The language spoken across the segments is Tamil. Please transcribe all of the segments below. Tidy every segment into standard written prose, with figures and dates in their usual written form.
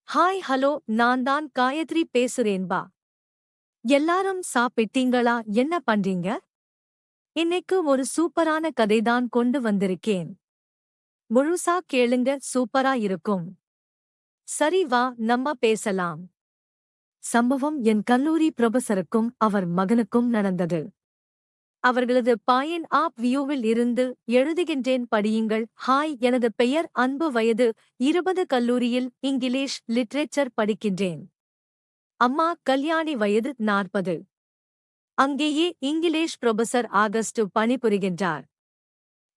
ஹாய் ஹலோ நான் தான் காயத்ரி பேசுறேன்பா. எல்லாரும் சாப்பிட்டீங்களா? என்ன பண்றீங்க? இன்னைக்கு ஒரு சூப்பரான கதைதான் கொண்டு வந்திருக்கேன். முழுசா கேளுங்க, சூப்பரா இருக்கும். சரி வா நம்ம பேசலாம். சம்பவம் என் கல்லூரி புரொஃபசருக்கும் அவர் மகனுக்கும் நடந்தது. அவர்களது பாயின் ஆப் வியூவில் இருந்து எழுதுகின்றேன், படியுங்கள். ஹாய், எனது பெயர் அன்பு, வயது 20, கல்லூரியில் இங்கிலீஷ் லிட்ரேச்சர் படிக்கின்றேன். அம்மா கல்யாணி, வயது 40. அங்கேயே இங்கிலீஷ் புரொஃபசர் ஆகஸ்ட் பணிபுரிகின்றார்.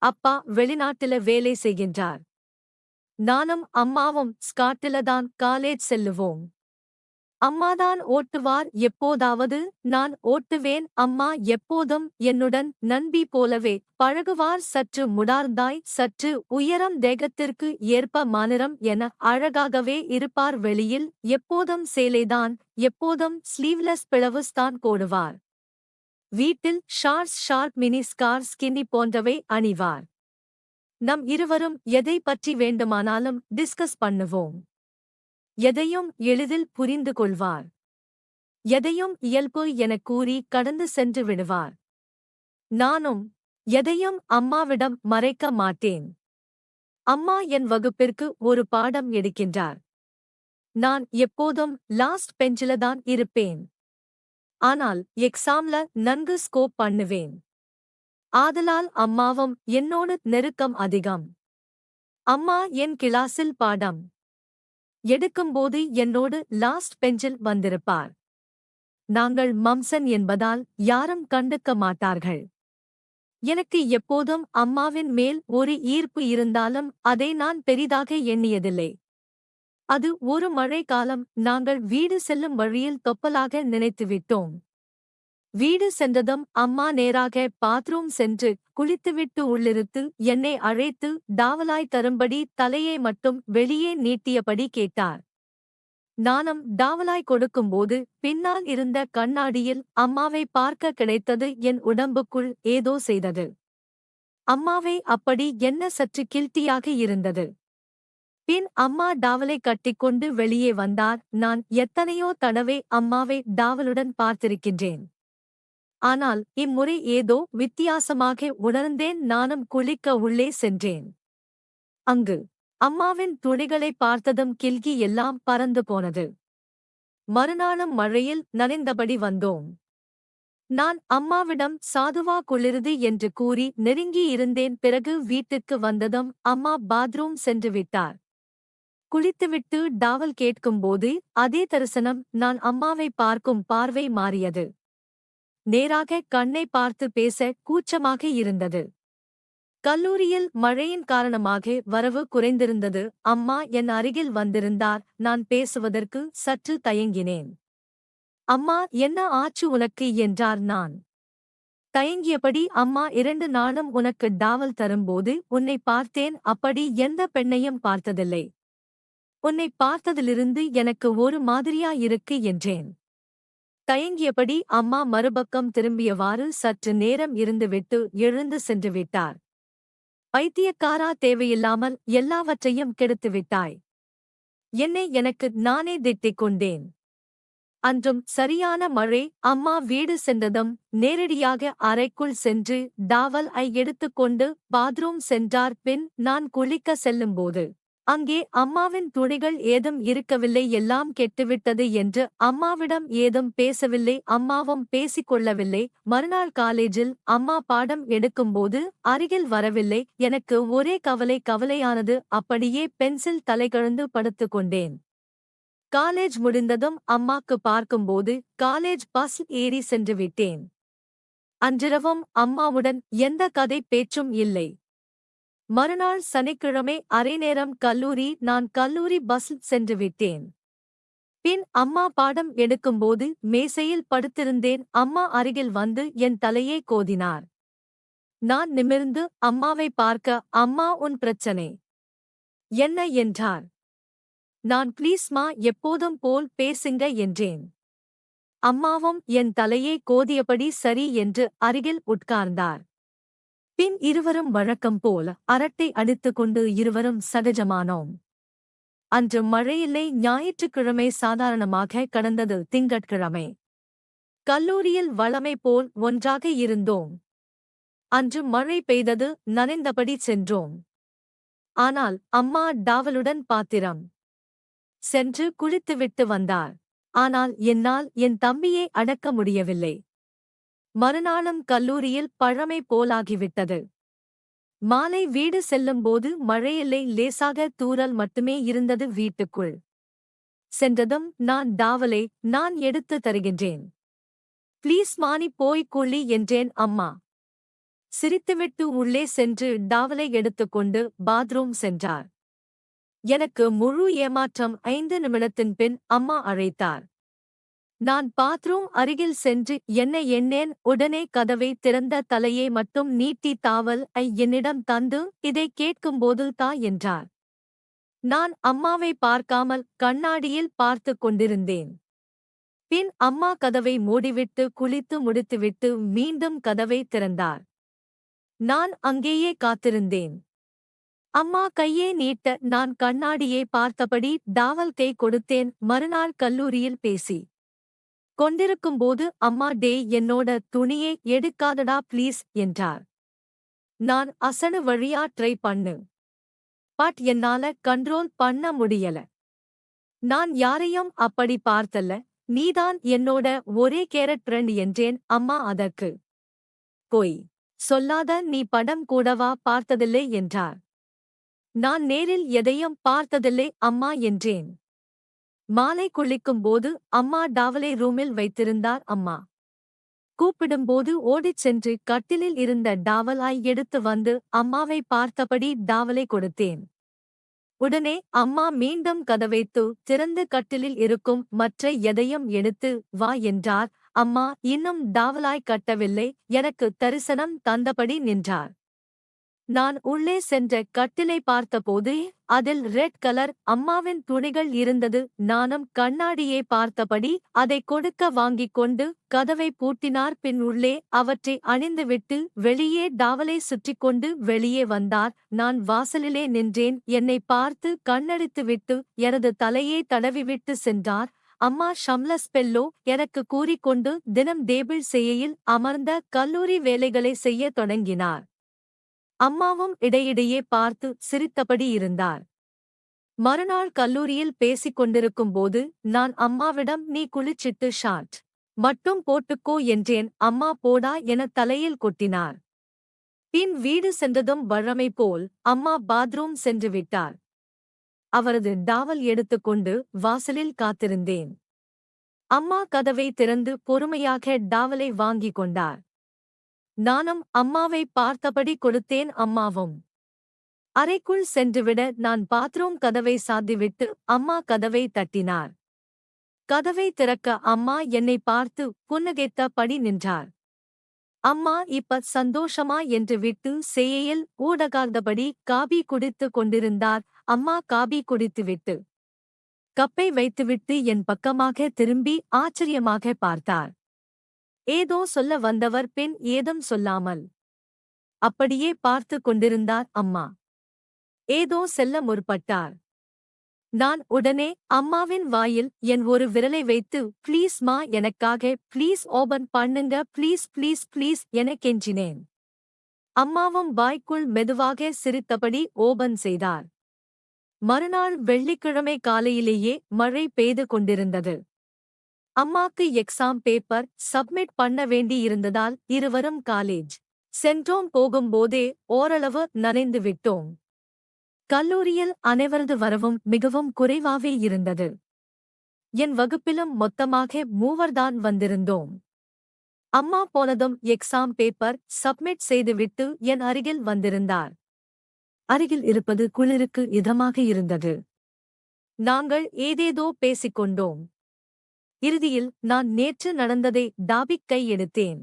அப்பா வெளிநாட்டில வேலை செய்கின்றார். நானும் அம்மாவும் ஸ்காட்டில தான் காலேஜ் செல்லுவோம். அம்மாதான் ஓட்டுவார் எப்போதாவது, நான் ஓட்டுவேன். அம்மா எப்போதும் என்னுடன் நண்பி போலவே பழகுவார். சற்று முடார்ந்தாய், சற்று உயரம், தேகத்திற்கு ஏற்ப மாநிறம் என அழகாகவே இருப்பார். வெளியில் எப்போதும் சேலைதான், எப்போதும் ஸ்லீவ்லெஸ் பிளவுஸ் தான் போடுவார். வீட்டில் shorts, short, mini skirt, skinny போன்றவை அணிவார். நம் இருவரும் எதை பற்றி வேண்டுமானாலும் டிஸ்கஸ் பண்ணுவோம். எதையும் எளிதில் புரிந்து கொள்வார். எதையும் இயல்பு எனக் கூறி கடந்து சென்று விடுவார். நானும் எதையும் அம்மாவிடம் மறைக்க மாட்டேன். அம்மா என் வகுப்பிற்கு ஒரு பாடம் எடுக்கின்றார். நான் எப்போதும் லாஸ்ட் பெஞ்சில தான் இருப்பேன். ஆனால் எக்ஸாம்ல நன்கு ஸ்கோப் பண்ணுவேன். ஆதலால் அம்மாவும் என்னோடு நெருக்கம் அதிகம். அம்மா என் கிளாஸில் பாடம் எடுக்கும்போது என்னோடு லாஸ்ட் பெஞ்சில் வந்திருப்பார். நாங்கள் மம்சன் என்பதால் யாரும் கண்டுக்க மாட்டார்கள். எனக்கு எப்போதும் அம்மாவின் மேல் ஒரு ஈர்ப்பு இருந்தாலும் அதை நான் பெரிதாக எண்ணியதில்லை. அது ஒரு மழை காலம். நாங்கள் வீடு செல்லும் வழியில் தொப்பலாக நினைத்துவிட்டோம். வீடு சென்றதும் அம்மா நேராக பாத்ரூம் சென்று குளித்துவிட்டு உள்ளிருத்து என்னை அழைத்து டாவலாய் தரும்படி தலையை மட்டும் வெளியே நீட்டியபடி கேட்டார். நானும் டாவலாய் கொடுக்கும்போது பின்னால் இருந்த கண்ணாடியில் அம்மாவை பார்க்க கிடைத்தது. என் உடம்புக்குள் ஏதோ செய்தது. அம்மாவை அப்படி என்ன சற்று கில்ட்டியாக இருந்தது. பின் அம்மா டாவலை கட்டிக்கொண்டு வெளியே வந்தார். நான் எத்தனையோ தடவை அம்மாவை டாவலுடன் பார்த்திருக்கின்றேன். ஆனால் இம்முறை ஏதோ வித்தியாசமாக உணர்ந்தேன். நானும் குளிக்க உள்ளே சென்றேன். அங்கு அம்மாவின் துணிகளை பார்த்ததும் கில்கி எல்லாம் பறந்து போனது. மறுநாளும் மழையில் நனைந்தபடி வந்தோம். நான் அம்மாவிடம் சாதுவா குளிருது என்று கூறி நெருங்கி இருந்தேன். பிறகு வீட்டுக்கு வந்ததும் அம்மா பாத்ரூம் சென்று விட்டார். குளித்துவிட்டு டாவல் கேட்கும்போது அதே தரிசனம். நான் அம்மாவை பார்க்கும் பார்வை மாறியது. நேராக கண்ணை பார்த்து பேச கூச்சமாக இருந்தது. கல்லூரியில் மழையின் காரணமாக வரவு குறைந்திருந்தது. அம்மா என் அருகில் வந்திருந்தார். நான் பேசுவதற்கு சற்று தயங்கினேன். அம்மா, என்ன ஆச்சு உனக்கு என்றார். நான் தயங்கியபடி, அம்மா, 2 நாளும் உனக்கு டாவல் தரும்போது உன்னை பார்த்தேன். அப்படி எந்த பெண்ணையும் பார்த்ததில்லை. உன்னை பார்த்ததிலிருந்து எனக்கு ஒரு மாதிரியா இருக்கு என்றேன். தயங்கியபடி அம்மா மறுபக்கம் திரும்பியவாறு சற்று நேரம் இருந்துவிட்டு எழுந்து சென்று விட்டார். பைத்தியக்காரா, தேவையில்லாமல் எல்லாவற்றையும் கெடுத்துவிட்டாய். என்னை எனக்கு நானே திட்டிக் கொண்டேன். அன்றும் சரியான மழை. அம்மா வீடு சென்றதும் நேரடியாக அறைக்குள் சென்று டாவல் எடுத்துக்கொண்டு பாத்ரூம் சென்றார். பின் நான் குளிக்க செல்லும்போது அங்கே அம்மாவின் துணிகள் ஏதும் இருக்கவில்லை. எல்லாம் கெட்டுவிட்டது என்று அம்மாவிடம் ஏதும் பேசவில்லை. அம்மாவும் பேசிக்கொள்ளவில்லை. மறுநாள் காலேஜில் அம்மா பாடம் எடுக்கும்போது அருகில் வரவில்லை. எனக்கு ஒரே கவலையானது. அப்படியே பென்சில் தலைகழந்து படுத்துக் கொண்டேன். காலேஜ் முடிந்ததும் அம்மாக்கு பார்க்கும்போது காலேஜ் பஸ் ஏறி சென்று விட்டேன். அன்றிரவும் அம்மாவுடன் எந்த கதை பேச்சும் இல்லை. மறுநாள் சனிக்கிழமை அரை நேரம் கல்லூரி. நான் கல்லூரி பஸ்ஸில் சென்று விட்டேன். பின் அம்மா பாடம் எடுக்கும்போது மேசையில் படுத்திருந்தேன். அம்மா அருகில் வந்து என் தலையை கோதினார். நான் நிமிர்ந்து அம்மாவை பார்க்க, அம்மா, உன் பிரச்சனை என்ன என்றார். நான், ப்ளீஸ்மா, எப்போதும் போல் பேசுங்க என்றேன். அம்மாவும் என் தலையை கோதியபடி சரி என்று அருகில் உட்கார்ந்தார். பின் இருவரும் வழக்கம் போல அரட்டை அடித்துக்கொண்டு இருவரும் சகஜமானோம். அன்று மழையில்லை. ஞாயிற்றுக்கிழமை சாதாரணமாக கடந்தது. திங்கட்கிழமை கல்லூரியில் வழமை போல் ஒன்றாக இருந்தோம். அன்று மழை பெய்தது. நனைந்தபடி சென்றோம். ஆனால் அம்மா டாவலுடன் பாத்திரம் சென்று குளித்துவிட்டு வந்தார். ஆனால் என்னால் என் தம்பியை அடக்க முடியவில்லை. மறுநாளும் கல்லூரியில் பழமை போலாகிவிட்டது. மாலை வீடு செல்லும்போது மழையில்லை. லேசாக தூறல் மட்டுமே இருந்தது. வீட்டுக்குள் சென்றதும் டாவலை நான் எடுத்து தருகின்றேன். ப்ளீஸ் மானி போய் குளி என்றேன். அம்மா சிரித்துவிட்டு உள்ளே சென்று டாவலை எடுத்துக்கொண்டு பாத்ரூம் சென்றார். எனக்கு முழு ஏமாற்றம். 5 நிமிடத்தின் பின் அம்மா அழைத்தார். நான் பாத்ரூம் அருகில் சென்று என்ன எண்ணேன். உடனே கதவை திறந்த தலையை மட்டும் நீட்டி தாவல் என்னிடம் தந்து இதை கேட்கும்போது தா என்றார். நான் அம்மாவை பார்க்காமல் கண்ணாடியில் பார்த்து கொண்டிருந்தேன். பின் அம்மா கதவை மூடிவிட்டு குளித்து முடித்துவிட்டு மீண்டும் கதவை திறந்தார். நான் அங்கேயே காத்திருந்தேன். அம்மா கையே நீட்ட நான் கண்ணாடியை பார்த்தபடி டாவல் கை கொடுத்தேன். மறுநாள் கல்லூரியில் பேசி கொண்டிருக்கும்போது அம்மா என்னோட துணியை எடுக்காதடா ப்ளீஸ் என்றார். நான் அசடு வழியா ட்ரை பண்ணு. பட் என்னால கண்ட்ரோல் பண்ண முடியல. நான் யாரையும் அப்படி பார்த்தல்ல. நீதான் என்னோட ஒரே கேரட் ஃப்ரெண்ட் என்றேன். அம்மா அதற்கு போய் சொல்லாத. நீ படம் கூடவா பார்த்ததில்லை என்றார். நான் நேரில் எதையும் பார்த்ததில்லை அம்மா என்றேன். மாலை குளிக்கும்போது அம்மா டாவலை ரூமில் வைத்திருந்தார். அம்மா கூப்பிடும்போது ஓடிச் சென்று கட்டிலில் இருந்த டாவலாய் எடுத்து வந்து அம்மாவை பார்த்தபடி டாவலை கொடுத்தேன். உடனே அம்மா மீண்டும் கதவைத்து திறந்து கட்டிலில் இருக்கும் மற்ற எதையும் எடுத்து வா என்றார். அம்மா இன்னும் டாவலாய் கட்டவில்லை. எனக்கு தரிசனம் தந்தபடி நின்றார். நான் உள்ளே சென்ற கட்டிலை பார்த்தபோது அதில் ரெட் கலர் அம்மாவின் துணிகள் இருந்தது. நானும் கண்ணாடியை பார்த்தபடி அதை கொடுக்க வாங்கிக் கொண்டு கதவை பூட்டினார். பின் உள்ளே அவற்றை அணிந்துவிட்டு வெளியே டாவலை சுற்றிக்கொண்டு வெளியே வந்தார். நான் வாசலிலே நின்றேன். என்னை பார்த்து கண்ணடித்துவிட்டு எனது தலையை தடவிவிட்டு சென்றார். அம்மா ஷம்லஸ் பெல்லோ எனக்கு கூறிக்கொண்டு தினம் டேபிள் செய்யையில் அமர்ந்த கல்லூரி வேலைகளை செய்ய தொடங்கினார். அம்மாவும் இடையிடையே பார்த்து சிரித்தபடி இருந்தார். மறுநாள் கல்லூரியில் பேசிக் கொண்டிருக்கும்போது நான் அம்மாவிடம் நீ குளிச்சிட்டு ஷார்ட் மட்டும் போட்டுக்கோ என்றேன். அம்மா போடா என தலையில் கொட்டினார். பின் வீடு சென்றதும் வழமை போல் அம்மா பாத்ரூம் சென்று விட்டார். அவரது டாவல் எடுத்துக்கொண்டு வாசலில் காத்திருந்தேன். அம்மா கதவை திறந்து பொறுமையாக டாவலை வாங்கிக் கொண்டார். நானும் அம்மாவை பார்த்தபடி கொடுத்தேன். அம்மாவும் அறைக்குள் சென்றுவிட நான் பாத்ரூம் கதவை சாத்திவிட்டு அம்மா கதவை தட்டினார். கதவை திறக்க அம்மா என்னை பார்த்து புன்னகைத்தபடி நின்றார். அம்மா இப்ப சந்தோஷமா என்று விட்டு செய்யையில் ஊடகார்ந்தபடி காபி குடித்து கொண்டிருந்தார். அம்மா காபி குடித்துவிட்டு கப்பை வைத்துவிட்டு என் பக்கமாக திரும்பி ஆச்சரியமாக பார்த்தார். ஏதோ சொல்ல வந்தவர் பின் ஏதும் சொல்லாமல் அப்படியே பார்த்து கொண்டிருந்தார். அம்மா ஏதோ செல்ல முற்பட்டார். நான் உடனே அம்மாவின் வாயில் என் ஒரு விரலை வைத்து ப்ளீஸ் மா எனக்காக ப்ளீஸ் ஓபன் பண்ணுங்க ப்ளீஸ் ப்ளீஸ் ப்ளீஸ் என கெஞ்சினேன். அம்மாவும் வாய்க்குள் மெதுவாக சிரித்தபடி ஓபன் செய்தார். மறுநாள் வெள்ளிக்கிழமை காலையிலேயே மழை பெய்து கொண்டிருந்தது. அம்மாக்கு எக்ஸாம் பேப்பர் சப்மிட் பண்ண வேண்டியிருந்ததால் இருவரும் காலேஜ் சென்றோம். போகும்போதே ஓரளவு நனைந்து விட்டோம். கல்லூரியில் அனைவரது வரவும் மிகவும் குறைவாவே இருந்தது. என் வகுப்பிலும் மொத்தமாக 3 தான் வந்திருந்தோம். அம்மா போனதும் எக்ஸாம் பேப்பர் சப்மிட் செய்துவிட்டு என் அருகில் வந்திருந்தார். அருகில் இருப்பது குளிருக்கு இதமாக இருந்தது. நாங்கள் ஏதேதோ பேசிக்கொண்டோம். இறுதியில் நான் நேற்று நடந்ததை டாபிக் கை எடுத்தேன்.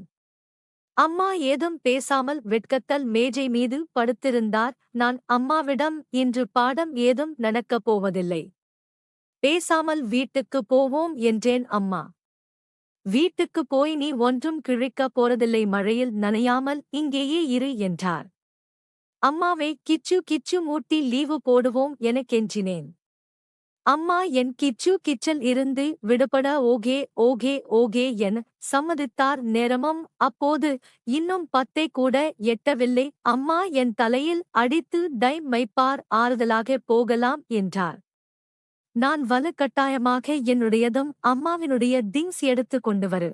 அம்மா ஏதும் பேசாமல் வெட்கத்தல் மேஜை மீது படுத்திருந்தார். நான் அம்மாவிடம் இன்று பாடம் ஏதும் நடக்கப் போவதில்லை. பேசாமல் வீட்டுக்கு போவோம் என்றேன். அம்மா வீட்டுக்கு போய் நீ ஒன்றும் கிழிக்கப் போறதில்லை. மழையில் நனையாமல் இங்கேயே இரு என்றார். அம்மாவை கிச்சு கிச்சு மூட்டி லீவு போடுவோம் என கெஞ்சினேன். அம்மா என் கிச்சு கிச்சல் இருந்து விடுபட ஓகே ஓகே ஓகே என சம்மதித்தார். நேரமும் அப்போது இன்னும் 10 கூட எட்டவில்லை. அம்மா என் தலையில் அடித்து டைம் மைப்பார், ஆறுதலாக போகலாம் என்றார். நான் வலுக்கட்டாயமாக என்னுடையதும் அம்மாவினுடைய திங்ஸ் எடுத்து கொண்டு வரு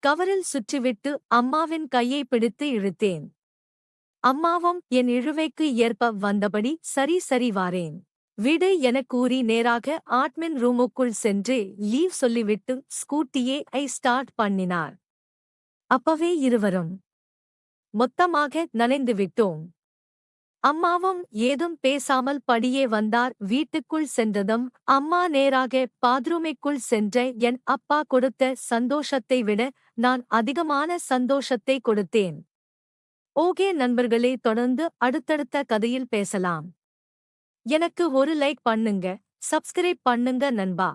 கவரில் சுற்றிவிட்டு அம்மாவின் கையை பிடித்து இழுத்தேன். அம்மாவும் என் இழுவைக்கு ஏற்ப வந்தபடி சரி சரி வாரேன் விடு எனக் கூறி நேராக ஆட்மின் ரூமுக்குள் சென்று லீவ் சொல்லிவிட்டு ஸ்கூட்டியே ஸ்டார்ட் பண்ணினார். அப்பவே இருவரும் மொத்தமாக நனைந்து விட்டோம். அம்மாவும் ஏதும் பேசாமல் படியே வந்தார். வீட்டுக்குள் சென்றதும் அம்மா நேராக பாத்ரூமிற்குள் சென்ற என் அப்பா கொடுத்த சந்தோஷத்தை விட நான் அதிகமான சந்தோஷத்தை கொடுத்தேன். ஓகே நண்பர்களே, தொடர்ந்து அடுத்தடுத்த கதையில் பேசலாம். எனக்கு ஒரு லைக் பண்ணுங்க, சப்ஸ்கிரைப் பண்ணுங்க நண்பா.